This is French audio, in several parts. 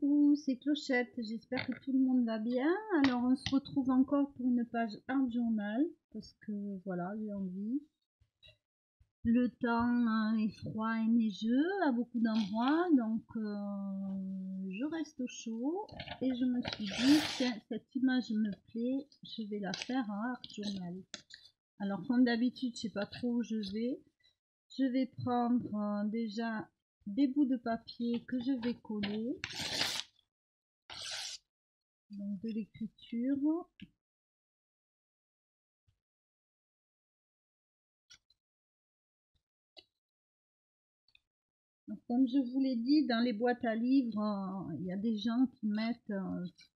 Coucou, c'est Clochette, j'espère que tout le monde va bien. Alors on se retrouve encore pour une page art journal, parce que voilà, j'ai envie. Le temps est froid et neigeux à beaucoup d'endroits, donc je reste au chaud et je me suis dit, tiens, cette image me plaît, je vais la faire en art journal. Alors comme d'habitude, je sais pas trop où je vais prendre déjà des bouts de papier que je vais coller. Donc de l'écriture. Comme je vous l'ai dit, dans les boîtes à livres, il y a des gens qui mettent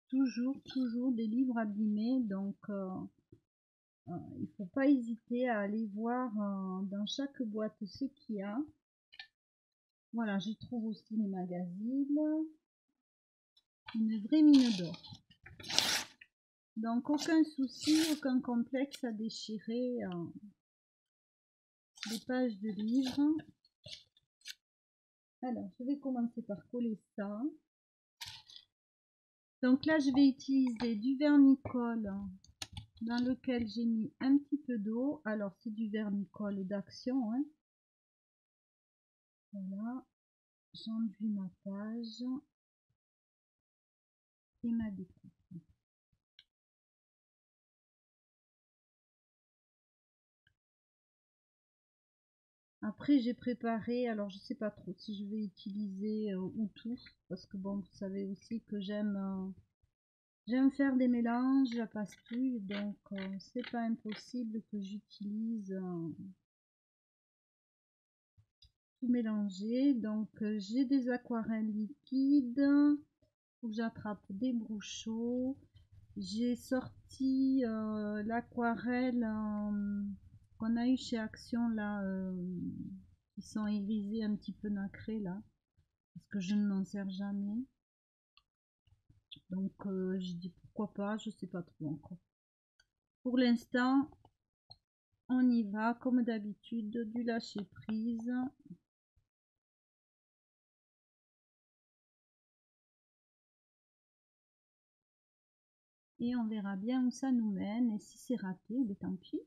toujours des livres abîmés. Donc il ne faut pas hésiter à aller voir dans chaque boîte ce qu'il y a. Voilà, je trouve aussi les magazines. Une vraie mine d'or. Donc aucun souci, aucun complexe à déchirer des pages de livres. Alors, je vais commencer par coller ça. Donc là, je vais utiliser du vernis-colle dans lequel j'ai mis un petit peu d'eau. Alors, c'est du vernis-colle d'action. Hein. Voilà, j'enduis ma page et ma découpe. Après, j'ai préparé, alors je sais pas trop si je vais utiliser ou tout, parce que bon, vous savez aussi que j'aime faire des mélanges à passe-touille, donc c'est pas impossible que j'utilise tout mélanger. Donc j'ai des aquarelles liquides où j'attrape des brochots. J'ai sorti l'aquarelle qu'on a eu chez Action là, qui sont irisées un petit peu nacrées là, parce que je ne m'en sers jamais. Donc j'ai dit pourquoi pas, je sais pas trop encore. Pour l'instant, on y va comme d'habitude, du lâcher prise. Et on verra bien où ça nous mène. Et si c'est raté, ben tant pis.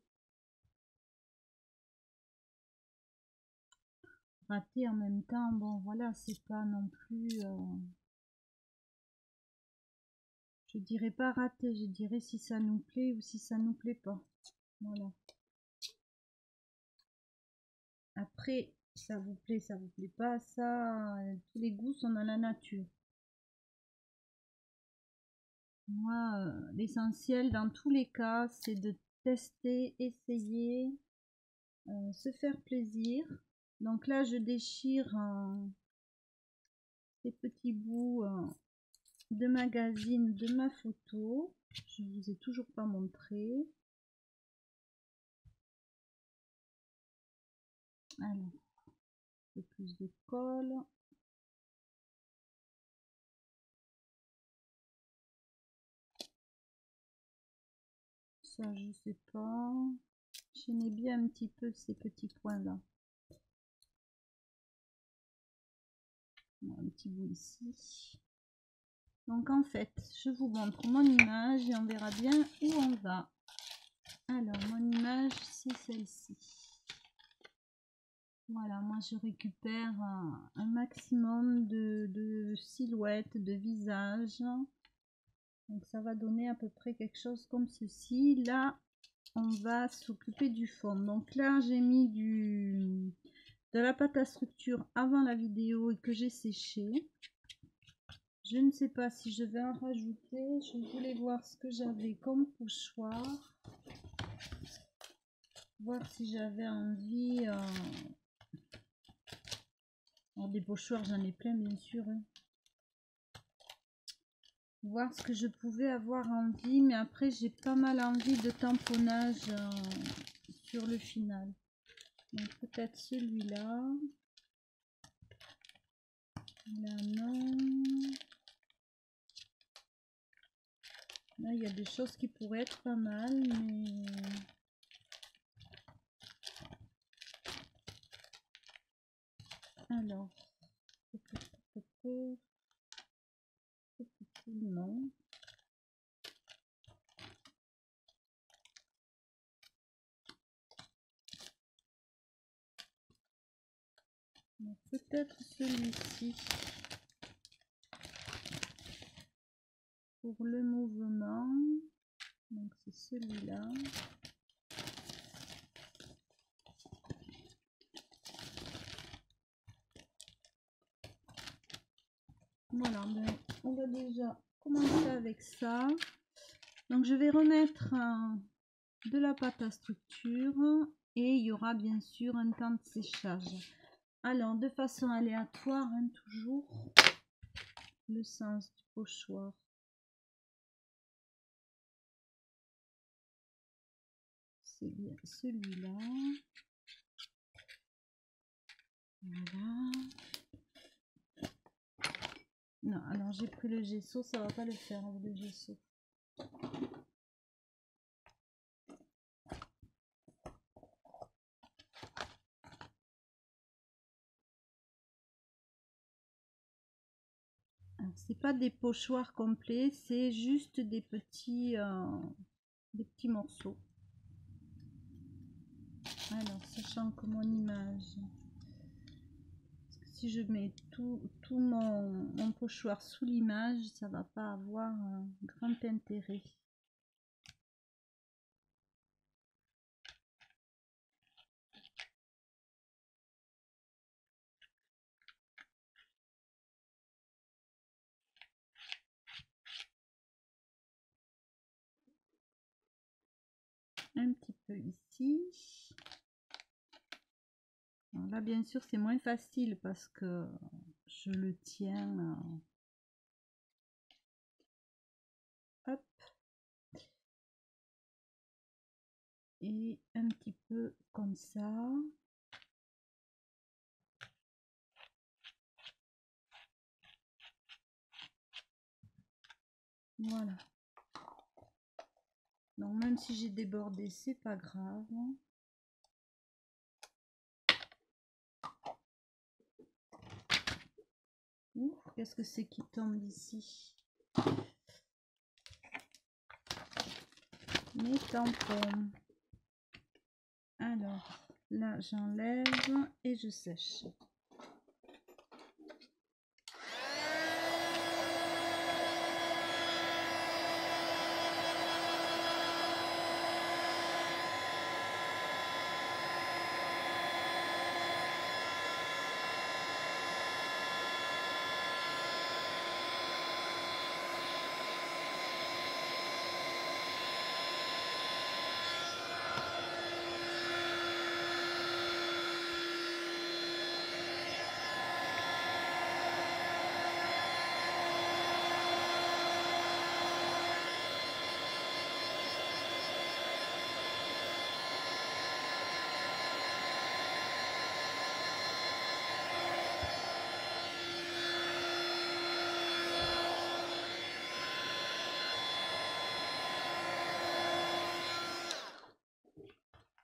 Raté en même temps, bon voilà, c'est pas non plus... je dirais pas raté, je dirais si ça nous plaît ou si ça nous plaît pas. Voilà. Après, ça vous plaît pas, ça, tous les goûts sont dans la nature. Moi, l'essentiel dans tous les cas, c'est de tester, essayer, se faire plaisir. Donc là, je déchire ces petits bouts de magazine de ma photo. Je vous ai toujours pas montré. Alors, un peu plus de colle. Ça, je sais pas. J'aimais bien un petit peu ces petits points là. Un petit bout ici. Donc en fait, je vous montre mon image et on verra bien où on va. Alors, mon image, c'est celle-ci. Voilà, moi je récupère un maximum de silhouettes, de visages. Donc ça va donner à peu près quelque chose comme ceci. Là, on va s'occuper du fond. Donc là, j'ai mis de la pâte à structure avant la vidéo et que j'ai séché. Je ne sais pas si je vais en rajouter. Je voulais voir ce que j'avais comme pochoir. Voir si j'avais envie. Alors des pochoirs, j'en ai plein bien sûr. Hein. Voir ce que je pouvais avoir envie. Mais après, j'ai pas mal envie de tamponnage sur le final. Donc peut-être celui-là. Là, non. Là, il y a des choses qui pourraient être pas mal, mais... Alors... Non. Peut-être celui-ci pour le mouvement. Donc c'est celui-là. Voilà, ben, on va déjà commencer avec ça. Donc je vais remettre de la pâte à structure et il y aura bien sûr un temps de séchage. Alors de façon aléatoire, hein, toujours le sens du pochoir. C'est bien celui-là. Voilà. Non, alors j'ai pris le gesso, ça va pas le faire avec le gesso. C'est pas des pochoirs complets, c'est juste des petits morceaux. Alors, sachant que mon image, si je mets tout mon pochoir sous l'image, ça va pas avoir un grand intérêt. Un petit peu ici. Alors là, bien sûr, c'est moins facile parce que je le tiens. Hop. Et un petit peu comme ça. Voilà. Donc même si j'ai débordé, c'est pas grave. Qu'est-ce que c'est qui tombe ici? Mes tampons. Alors là, j'enlève et je sèche.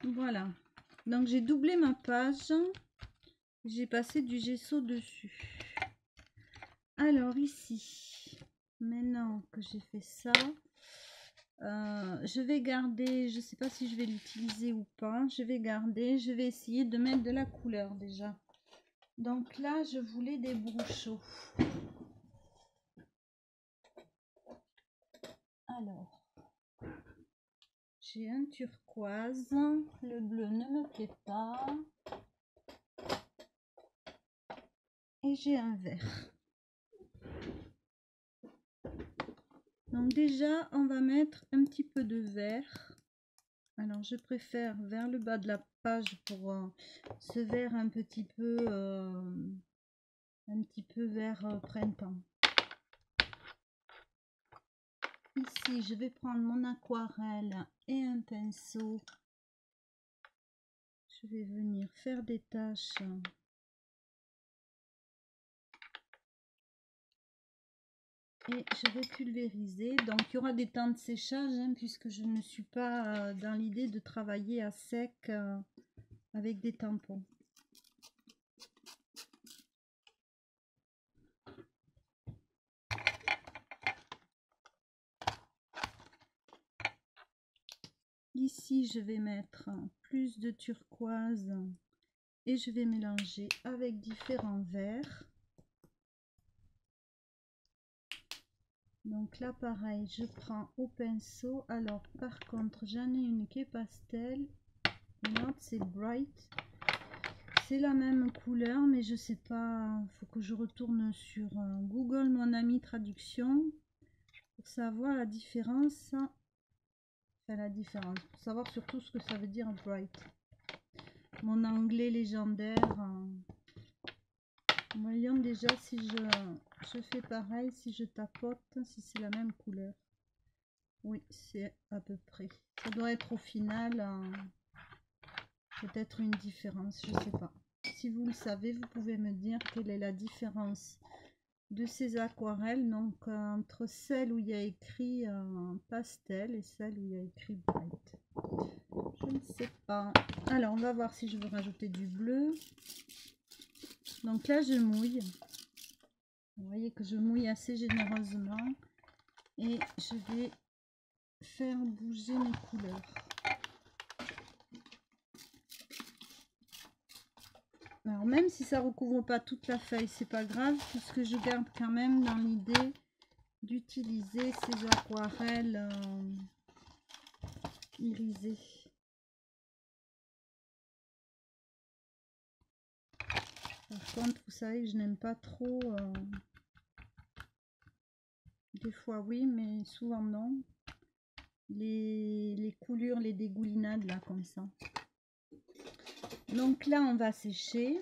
Voilà, donc j'ai doublé ma page, j'ai passé du gesso dessus. Alors ici, maintenant que j'ai fait ça, je vais garder, je sais pas si je vais l'utiliser ou pas, je vais garder, je vais essayer de mettre de la couleur déjà. Donc là, je voulais des brochaux. Alors, j'ai un turquoise, le bleu ne me plaît pas. Et j'ai un vert. Donc déjà, on va mettre un petit peu de vert. Alors, je préfère vers le bas de la page pour ce vert un petit peu vert printemps. Ici, je vais prendre mon aquarelle et un pinceau. Je vais venir faire des taches. Et je vais pulvériser. Donc, il y aura des temps de séchage hein, puisque je ne suis pas dans l'idée de travailler à sec avec des tampons. ici je vais mettre plus de turquoise et je vais mélanger avec différents verts. Donc là pareil, je prends au pinceau. Alors par contre j'en ai une qui est pastel et l'autre c'est bright. C'est la même couleur mais je sais pas, faut que je retourne sur Google mon ami traduction pour savoir la différence. Enfin la différence, pour savoir surtout ce que ça veut dire bright. Mon anglais légendaire. Voyons déjà si je fais pareil, si je tapote, si c'est la même couleur. Oui, c'est à peu près. Ça doit être au final peut-être une différence, je sais pas. Si vous le savez, vous pouvez me dire quelle est la différence de ces aquarelles, donc entre celle où il y a écrit pastel et celle où il y a écrit bright. Je ne sais pas. Alors, on va voir si je veux rajouter du bleu. Donc là, je mouille. Vous voyez que je mouille assez généreusement et je vais faire bouger mes couleurs. Alors même si ça recouvre pas toute la feuille, c'est pas grave puisque je garde quand même dans l'idée d'utiliser ces aquarelles irisées. Par contre, vous savez que je n'aime pas trop. Des fois oui, mais souvent non. Les coulures, les dégoulinades là comme ça. Donc là, on va sécher.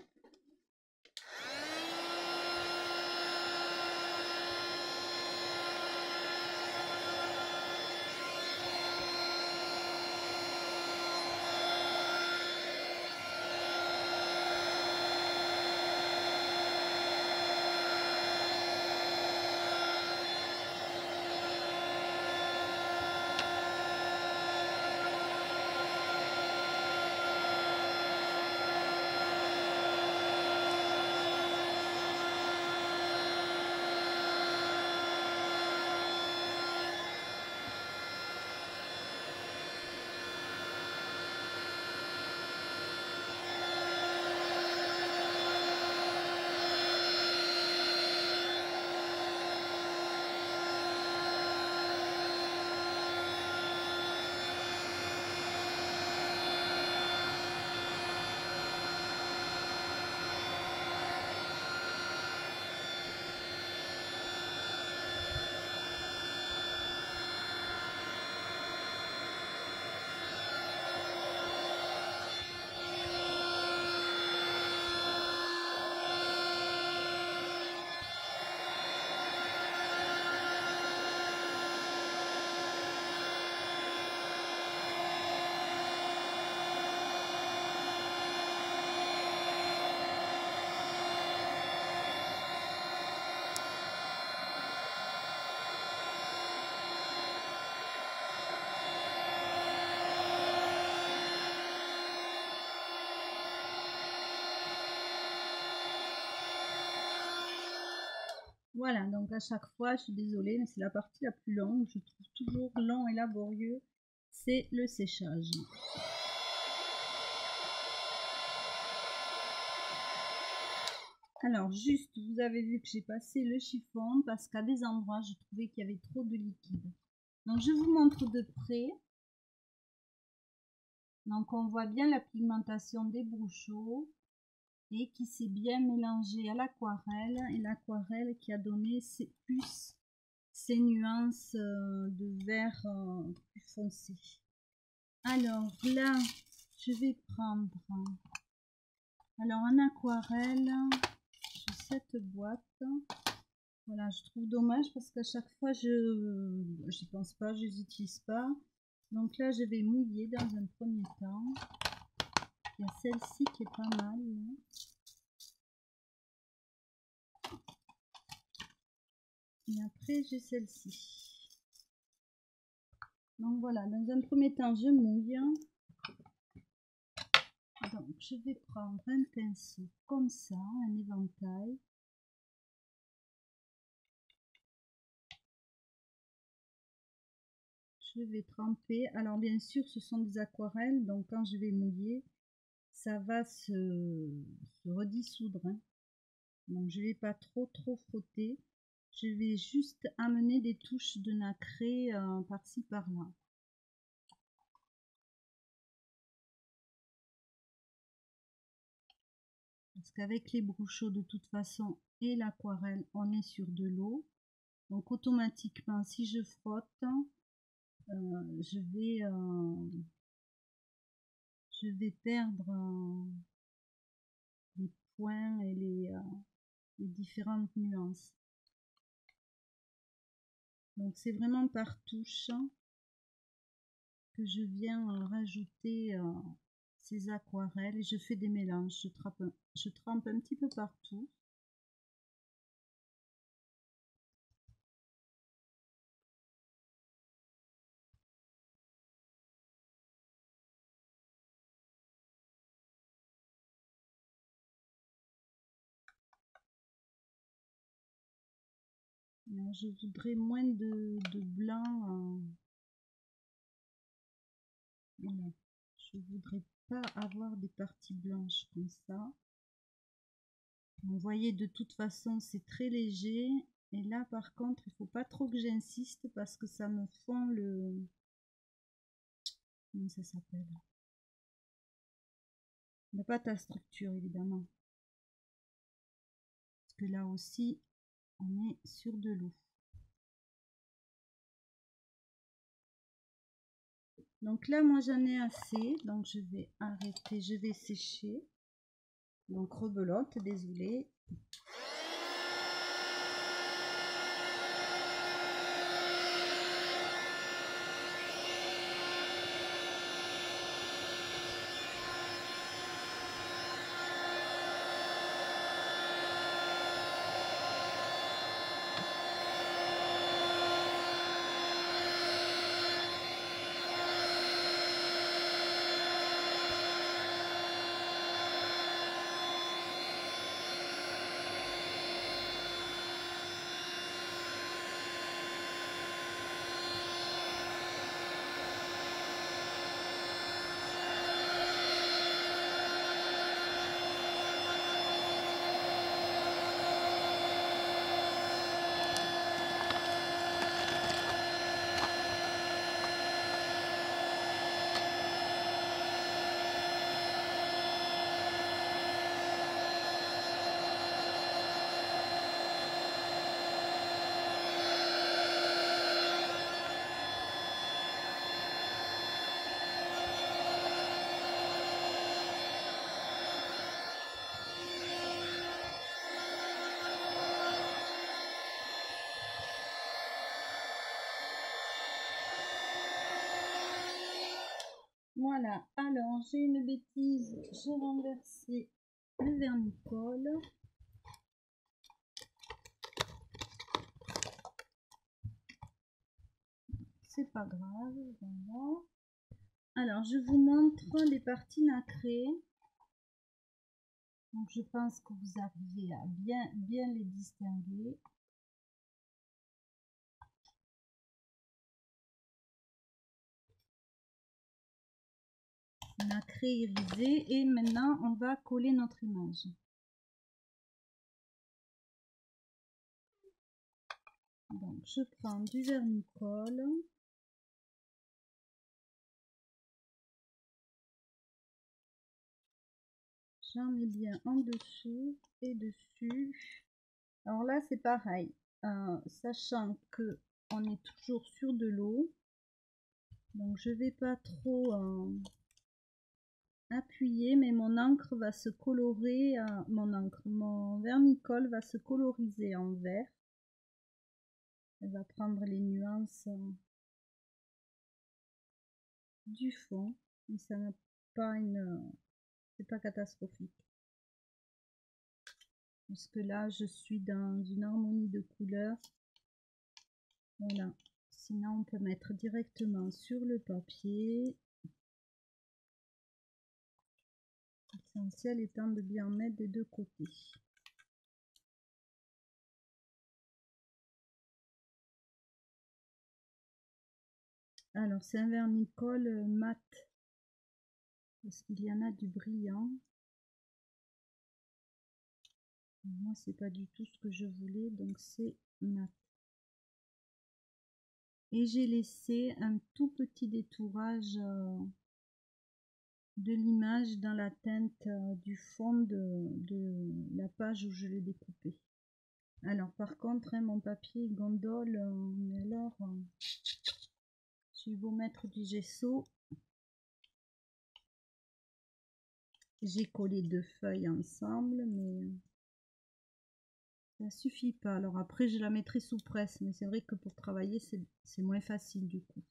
Voilà, donc à chaque fois, je suis désolée, mais c'est la partie la plus longue. Je trouve toujours long et laborieux, c'est le séchage. Alors juste, vous avez vu que j'ai passé le chiffon parce qu'à des endroits, je trouvais qu'il y avait trop de liquide. Donc je vous montre de près. Donc on voit bien la pigmentation des brochaux et qui s'est bien mélangée à l'aquarelle, et l'aquarelle qui a donné ces nuances de vert plus foncé. Alors là, je vais prendre en aquarelle, j'ai cette boîte. Voilà, je trouve dommage parce qu'à chaque fois j'y pense pas, je les utilise pas. Donc là, je vais mouiller dans un premier temps. Il y a celle-ci qui est pas mal. Là. Et après, j'ai celle-ci. Donc voilà, dans un premier temps, je mouille. Donc, je vais prendre un pinceau comme ça, un éventail. je vais tremper. Alors bien sûr, ce sont des aquarelles, donc quand je vais mouiller, ça va se redissoudre, hein. Donc je vais pas trop frotter. Je vais juste amener des touches de nacré par-ci par-là. Parce qu'avec les bruchaux de toute façon et l'aquarelle, on est sur de l'eau. Donc automatiquement, si je frotte, je vais perdre les points et les différentes nuances. Donc c'est vraiment par touche que je viens rajouter ces aquarelles et je fais des mélanges. Je trempe un petit peu partout. Alors, je voudrais moins de blanc. Voilà. Je voudrais pas avoir des parties blanches comme ça. Vous voyez, de toute façon, c'est très léger. Et là, par contre, il faut pas trop que j'insiste parce que ça me fond le... Comment ça s'appelle? La pâte à structure, évidemment. Parce que là aussi, on est sur de l'eau. Donc là, moi, j'en ai assez. Donc, je vais arrêter. Je vais sécher. Donc, rebelote, désolé. Voilà, alors j'ai une bêtise, j'ai renversé le vernicole. C'est pas grave, voilà. Alors je vous montre les parties nacrées. Donc je pense que vous arrivez à bien les distinguer. Nacré irisé et maintenant on va coller notre image. Donc je prends du vernicole. J'en mets bien en dessous et dessus. Alors là c'est pareil, sachant que on est toujours sur de l'eau, donc je vais pas trop appuyer, mais mon encre va se colorer, mon vernicole va se coloriser en vert. Elle va prendre les nuances du fond, mais ça n'a pas c'est pas catastrophique. Parce que là, je suis dans une harmonie de couleurs. Voilà. Sinon, on peut mettre directement sur le papier. L'essentiel étant de bien mettre des deux côtés. Alors, c'est un vernicole mat. Parce qu'il y en a du brillant. Moi, c'est pas du tout ce que je voulais, donc c'est mat. Et j'ai laissé un tout petit détourage de l'image dans la teinte du fond de la page où je l'ai découpé. Alors par contre, hein, mon papier gondole, mais alors, je vais vous mettre du gesso. J'ai collé 2 feuilles ensemble, mais ça suffit pas. Alors après, je la mettrai sous presse, mais c'est vrai que pour travailler, c'est moins facile du coup.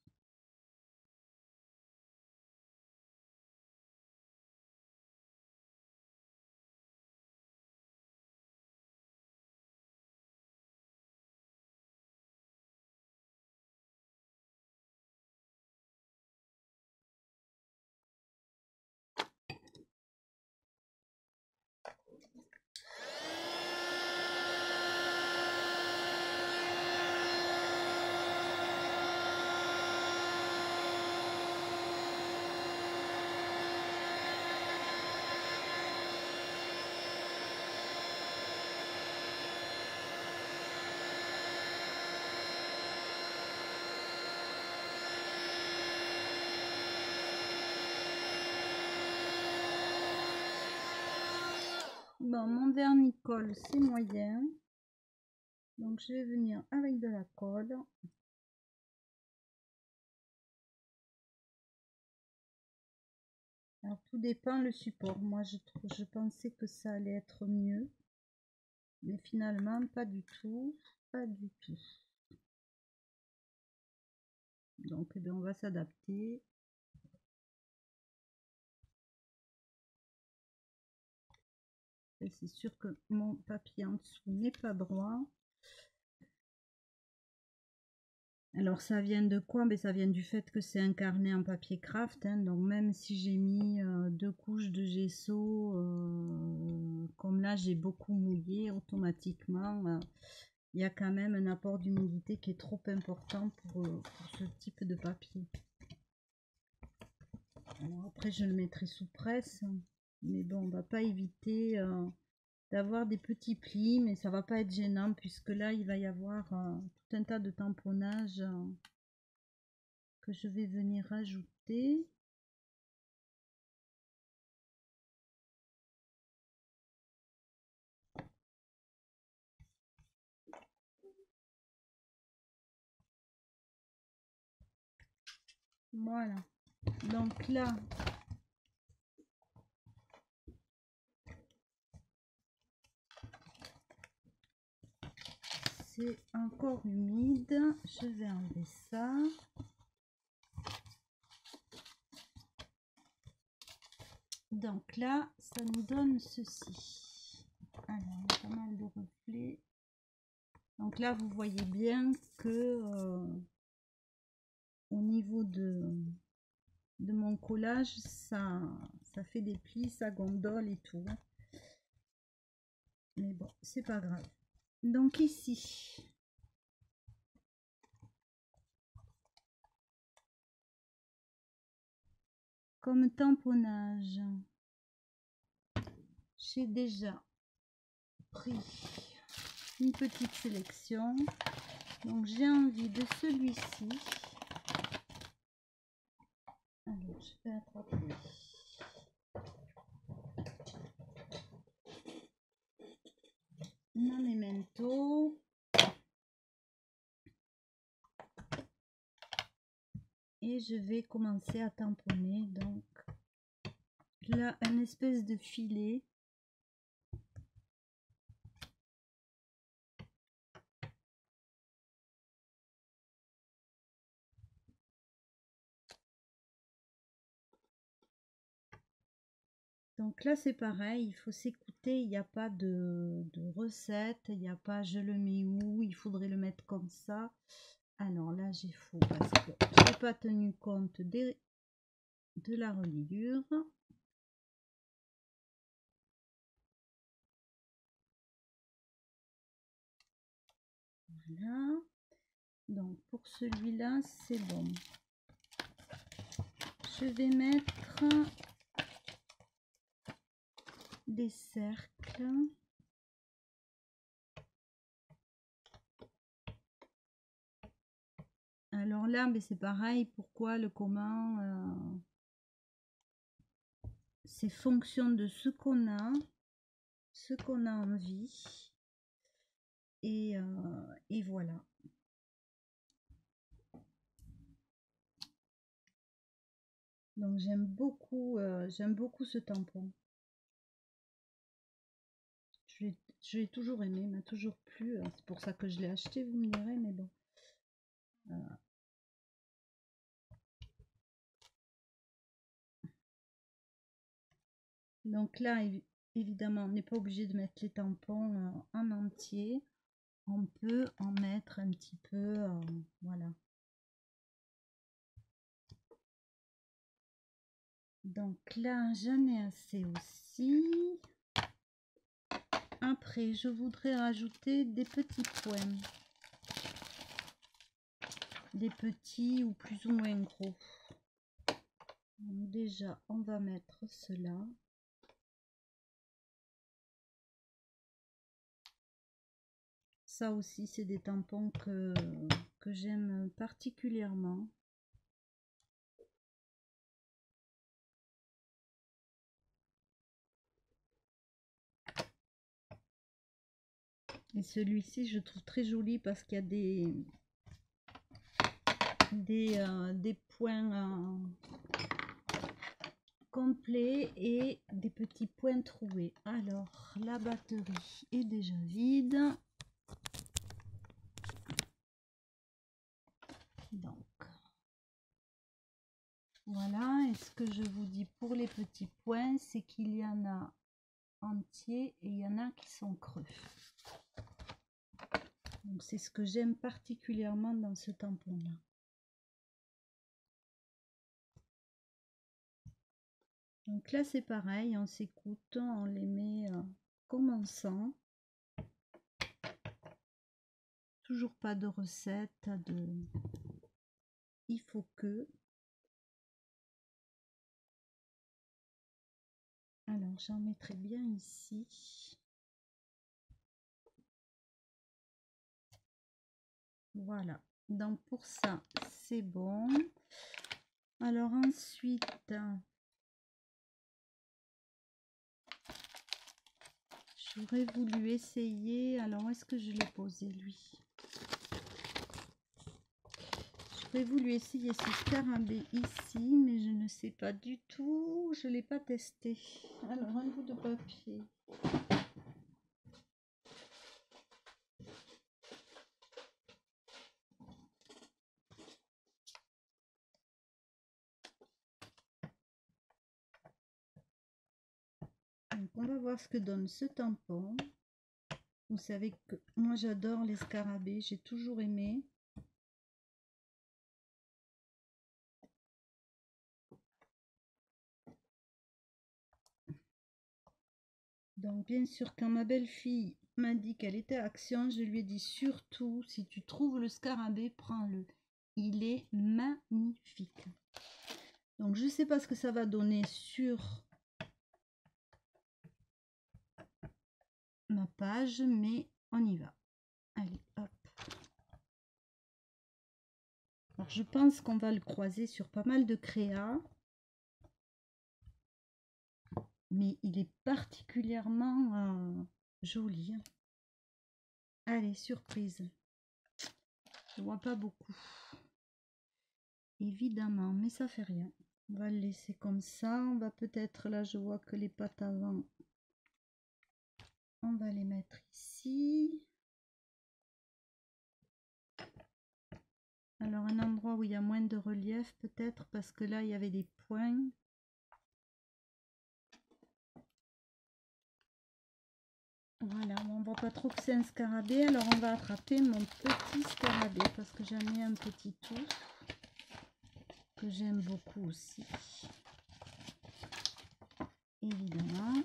Bon, mon vernicole, c'est moyen. Donc, je vais venir avec de la colle. Alors, tout dépend le support. Moi, je pensais que ça allait être mieux. Mais finalement, pas du tout. Pas du tout. Donc, eh bien, on va s'adapter. Et c'est sûr que mon papier en dessous n'est pas droit. Alors ça vient de quoi? Ben, ça vient du fait que c'est un carnet en papier craft, hein, donc même si j'ai mis 2 couches de gesso, comme là j'ai beaucoup mouillé, automatiquement il y a quand même un apport d'humidité qui est trop important pour ce type de papier. Alors après je le mettrai sous presse, mais bon, on va pas éviter d'avoir des petits plis, mais ça va pas être gênant puisque là il va y avoir tout un tas de tamponnages que je vais venir rajouter. Voilà, donc là c'est encore humide, je vais enlever ça. Donc là ça nous donne ceci. Alors il y a pas mal de reflets. Donc là vous voyez bien que au niveau de mon collage ça fait des plis, ça gondole et tout, mais bon c'est pas grave. Donc ici comme tamponnage, j'ai déjà pris une petite sélection. Donc j'ai envie de celui-ci. Alors je vais attraper mon memento. Et je vais commencer à tamponner. Donc là, un espèce de filet. Donc là, c'est pareil, il faut s'écouter, il n'y a pas de recette, il n'y a pas je le mets où, il faudrait le mettre comme ça. Alors là, j'ai faux parce que je n'ai pas tenu compte de la reliure. Voilà. Donc pour celui-là, c'est bon. je vais mettre des cercles. Alors là, mais c'est pareil, pourquoi, le comment, c'est fonction de ce qu'on a envie. Et voilà. Donc j'aime beaucoup ce tampon. Je l'ai toujours aimé, m'a toujours plu. C'est pour ça que je l'ai acheté, vous me direz, mais bon. Donc là, évidemment, on n'est pas obligé de mettre les tampons en entier. On peut en mettre un petit peu, voilà. Donc là, j'en ai assez aussi. Après, je voudrais rajouter des petits points. Des petits ou plus ou moins gros. Donc déjà, on va mettre cela. Ça aussi, c'est des tampons que j'aime particulièrement. Et celui-ci, je trouve très joli parce qu'il y a des points complets et des petits points troués. Alors, la batterie est déjà vide. Donc, voilà. Et ce que je vous dis pour les petits points, c'est qu'il y en a entiers et il y en a qui sont creux. Donc, c'est ce que j'aime particulièrement dans ce tampon-là. Donc là, c'est pareil, on s'écoute, on les met comme on sent. Toujours pas de recette, il faut que. Alors, j'en mettrai bien ici. Voilà, donc pour ça, c'est bon. Alors ensuite, j'aurais voulu essayer. Alors, où est-ce que je l'ai posé, lui? J'aurais voulu essayer ce scarabée ici, mais je ne sais pas du tout. Je ne l'ai pas testé. Alors, un bout de papier. Donc, on va voir ce que donne ce tampon. Vous savez que moi j'adore les scarabées, j'ai toujours aimé. Donc bien sûr, quand ma belle-fille m'a dit qu'elle était à Action, je lui ai dit surtout, si tu trouves le scarabée, prends-le. Il est magnifique. Donc je ne sais pas ce que ça va donner sur ma page, mais on y va. Allez, hop. Alors je pense qu'on va le croiser sur pas mal de créas. Mais il est particulièrement joli. Allez, surprise. Je vois pas beaucoup. Évidemment, mais ça fait rien. On va le laisser comme ça. On va peut-être, là je vois que les pattes avant, on va les mettre ici. Alors un endroit où il y a moins de relief peut-être, parce que là il y avait des points. Voilà, on voit pas trop que c'est un scarabée. Alors on va attraper mon petit scarabée parce que j'en ai un petit tout que j'aime beaucoup aussi. Évidemment.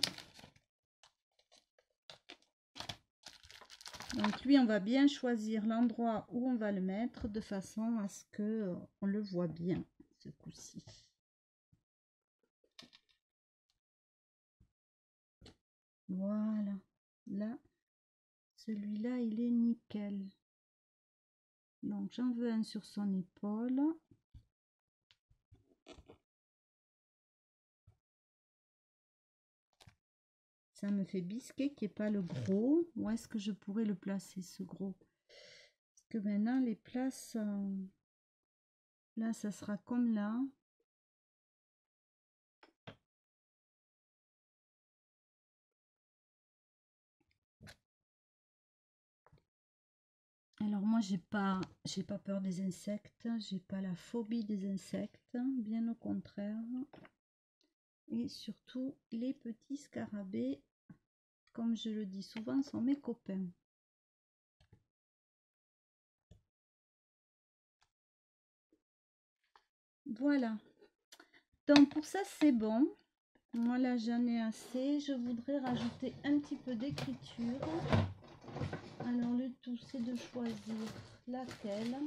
Donc lui, on va bien choisir l'endroit où on va le mettre de façon à ce que on le voit bien ce coup-ci. Voilà. Là, celui-là, il est nickel. Donc, j'en veux un sur son épaule. Ça me fait bisquer qui n'est pas le gros. Où est-ce que je pourrais le placer, ce gros? Parce que maintenant, les places... là, ça sera comme là. Alors moi, j'ai pas peur des insectes. J'ai pas la phobie des insectes. Bien au contraire. Et surtout, les petits scarabées, comme je le dis souvent, sont mes copains. Voilà. Donc pour ça, c'est bon. Moi là, j'en ai assez. Je voudrais rajouter un petit peu d'écriture. Alors le tout, c'est de choisir laquelle.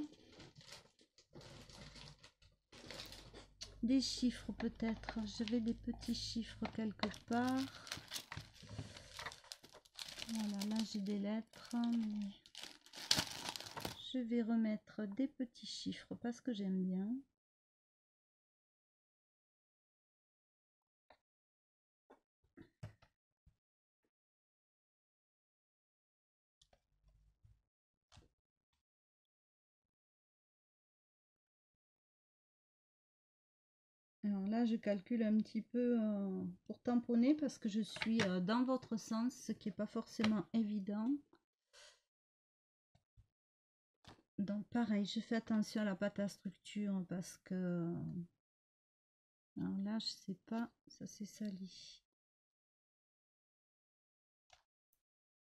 Des chiffres peut-être. J'avais des petits chiffres quelque part. Voilà, là j'ai des lettres. Mais je vais remettre des petits chiffres parce que j'aime bien. Alors là, je calcule un petit peu pour tamponner parce que je suis dans votre sens, ce qui n'est pas forcément évident. Donc pareil, je fais attention à la pâte à structure parce que... alors là, je sais pas, ça s'est sali.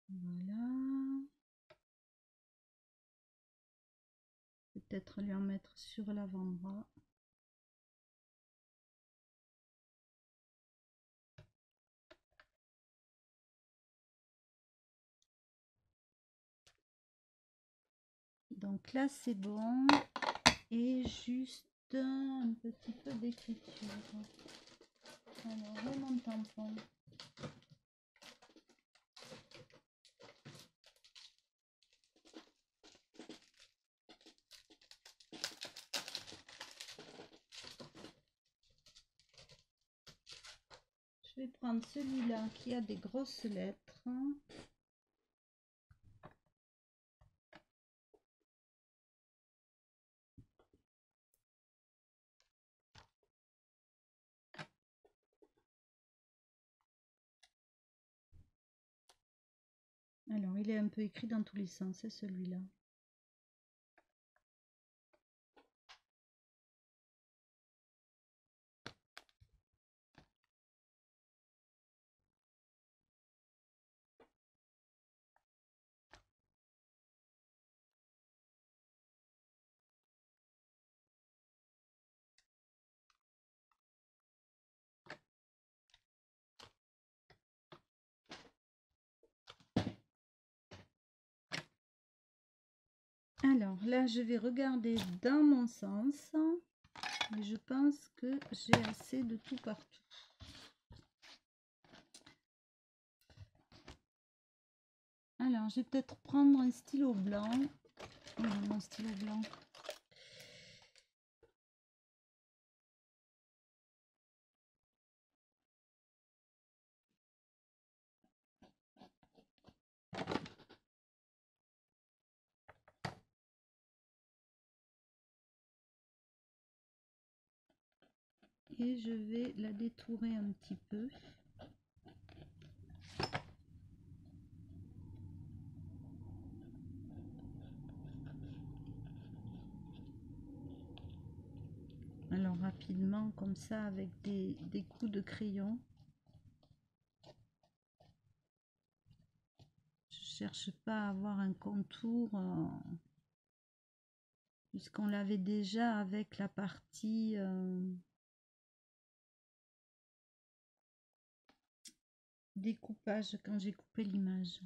Voilà. Peut-être lui en mettre sur l'avant-bras. Donc là, c'est bon. Et juste un petit peu d'écriture. Alors, mon tampon. Je vais prendre celui-là qui a des grosses lettres. Alors, il est un peu écrit dans tous les sens, c'est celui-là. Alors là, je vais regarder dans mon sens. Mais je pense que j'ai assez de tout partout. Alors, je vais peut-être prendre un stylo blanc. Mon stylo blanc. Et je vais la détourer un petit peu. Alors rapidement comme ça avec des coups de crayon. Je cherche pas à avoir un contour puisqu'on l'avait déjà avec la partie découpage quand j'ai coupé l'image.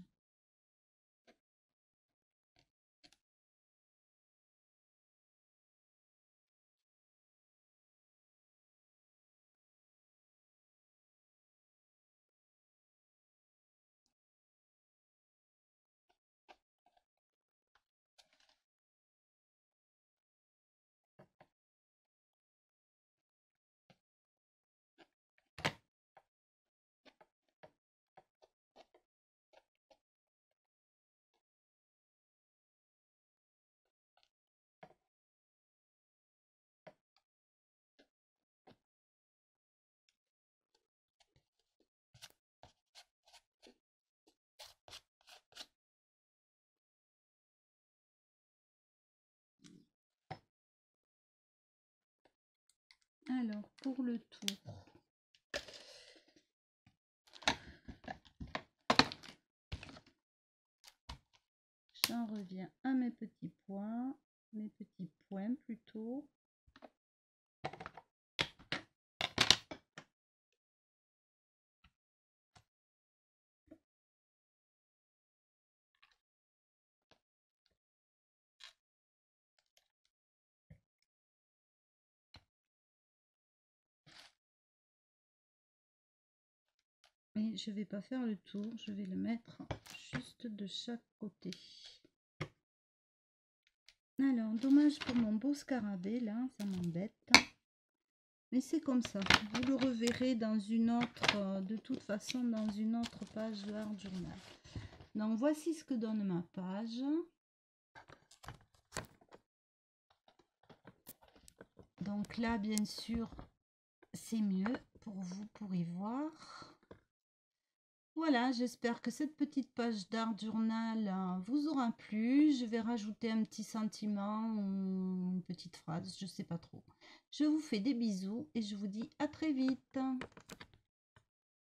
Alors, pour le tour, j'en reviens à mes petits points plutôt. Et je vais pas faire le tour, je vais le mettre juste de chaque côté. Alors, dommage pour mon beau scarabée, là, ça m'embête. Mais c'est comme ça, vous le reverrez dans une autre, de toute façon, dans une autre page de Art Journal. Donc, voici ce que donne ma page. Donc là, bien sûr, c'est mieux pour vous, pour y voir. Voilà, j'espère que cette petite page d'Art Journal vous aura plu. Je vais rajouter un petit sentiment ou une petite phrase, je ne sais pas trop. Je vous fais des bisous et je vous dis à très vite.